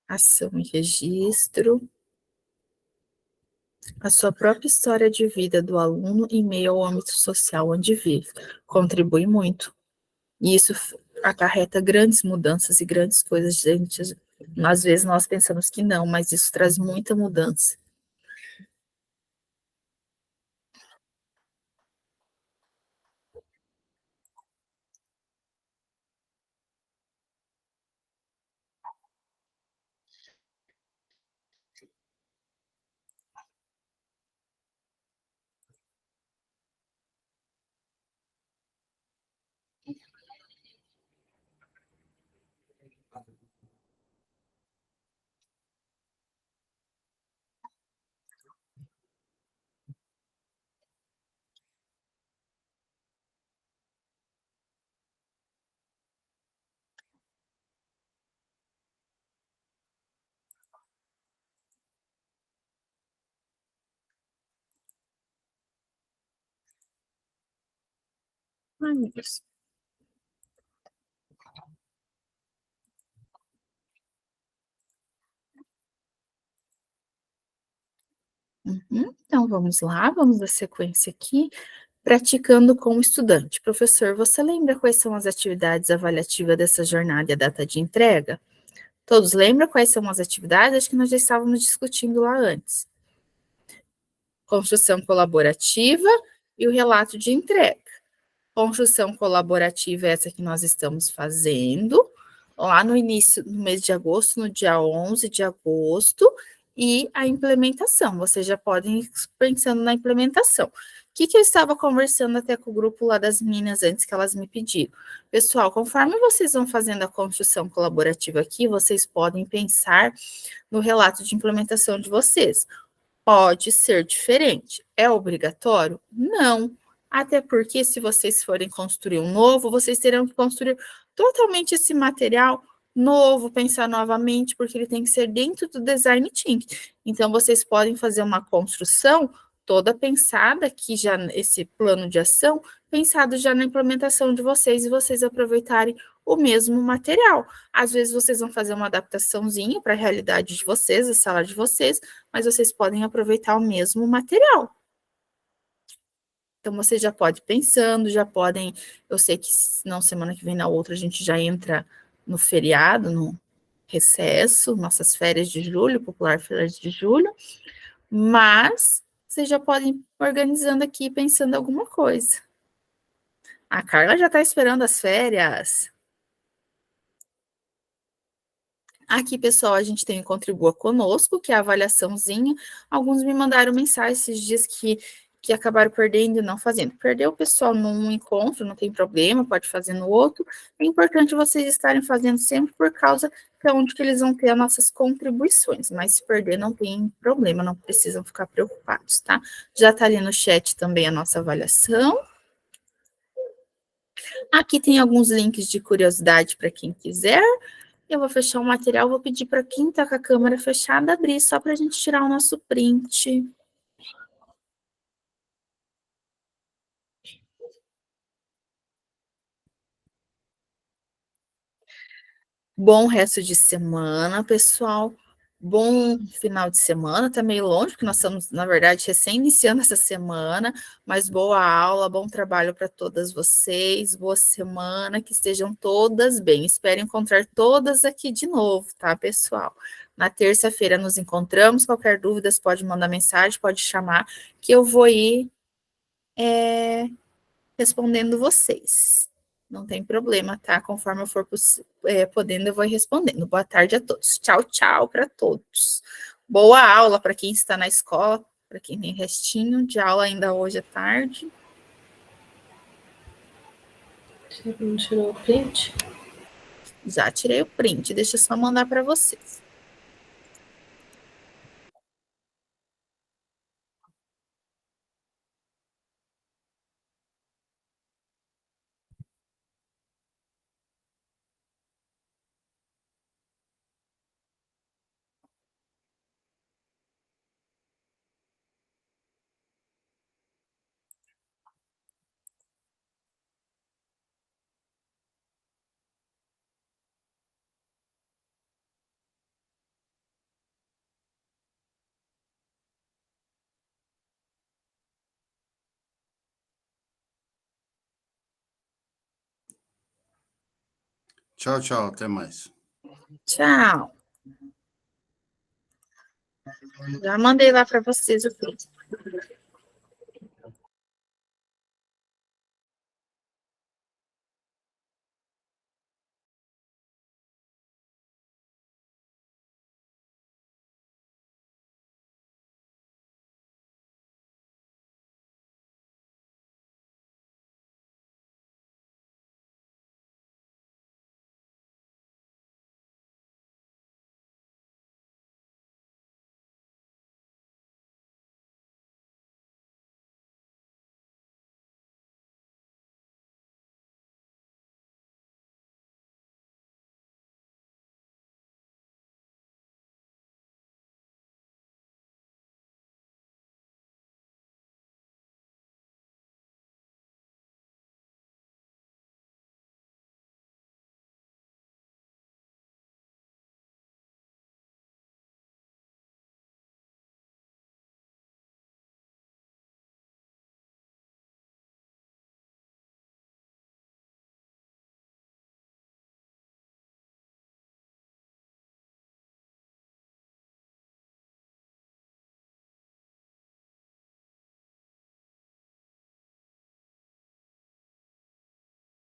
S1: Ação e registro, a sua própria história de vida do aluno em meio ao âmbito social onde vive, contribui muito. E isso acarreta grandes mudanças e grandes coisas, gente. Às vezes nós pensamos que não, mas isso traz muita mudança. Ai, meu Deus. Então, vamos lá, vamos dar sequência aqui. Praticando com o estudante. Professor, você lembra quais são as atividades avaliativas dessa jornada e a data de entrega? Todos lembram quais são as atividades? Acho que nós já estávamos discutindo lá antes. Construção colaborativa e o relato de entrega. Construção colaborativa é essa que nós estamos fazendo, lá no início, no mês de agosto, no dia 11 de agosto, e a implementação. Vocês já podem ir pensando na implementação. O que eu estava conversando até com o grupo lá das meninas antes que elas me pediram? Pessoal, conforme vocês vão fazendo a construção colaborativa aqui, vocês podem pensar no relato de implementação de vocês. Pode ser diferente. É obrigatório? Não. Até porque, se vocês forem construir um novo, vocês terão que construir totalmente esse material novo, pensar novamente, porque ele tem que ser dentro do design thinking. Então, vocês podem fazer uma construção toda pensada aqui já, esse plano de ação, pensado já na implementação de vocês e vocês aproveitarem o mesmo material. Às vezes, vocês vão fazer uma adaptaçãozinha para a realidade de vocês, a sala de vocês, mas vocês podem aproveitar o mesmo material. Então, vocês já podem ir pensando, já podem... Eu sei que não semana que vem, na outra, a gente já entra no feriado, no recesso, nossas férias de julho, popular férias de julho, mas vocês já podem ir organizando aqui, pensando alguma coisa. A Carla já está esperando as férias. Aqui, pessoal, a gente tem o Contribua Conosco, que é a avaliaçãozinha. Alguns me mandaram mensagem esses dias que acabaram perdendo e não fazendo. Perdeu o pessoal num encontro, não tem problema, pode fazer no outro. É importante vocês estarem fazendo sempre por causa que é onde que eles vão ter as nossas contribuições. Mas se perder, não tem problema, não precisam ficar preocupados, tá? Já está ali no chat também a nossa avaliação. Aqui tem alguns links de curiosidade para quem quiser. Eu vou fechar o material, vou pedir para quem está com a câmera fechada abrir, só para a gente tirar o nosso print. Bom resto de semana, pessoal. Bom final de semana, tá meio longe, porque nós estamos, na verdade, recém iniciando essa semana, mas boa aula, bom trabalho para todas vocês, boa semana, que estejam todas bem. Espero encontrar todas aqui de novo, tá, pessoal? Na terça-feira nos encontramos, qualquer dúvida, pode mandar mensagem, pode chamar, que eu vou ir respondendo vocês. Não tem problema, tá? Conforme eu for podendo, eu vou respondendo. Boa tarde a todos. Tchau, tchau para todos. Boa aula para quem está na escola, para quem tem restinho de aula ainda hoje à tarde.
S6: Você não tirou o print?
S1: Já tirei o print, deixa eu só mandar para vocês.
S5: Tchau, tchau, até mais.
S1: Tchau. Já mandei lá para vocês o print.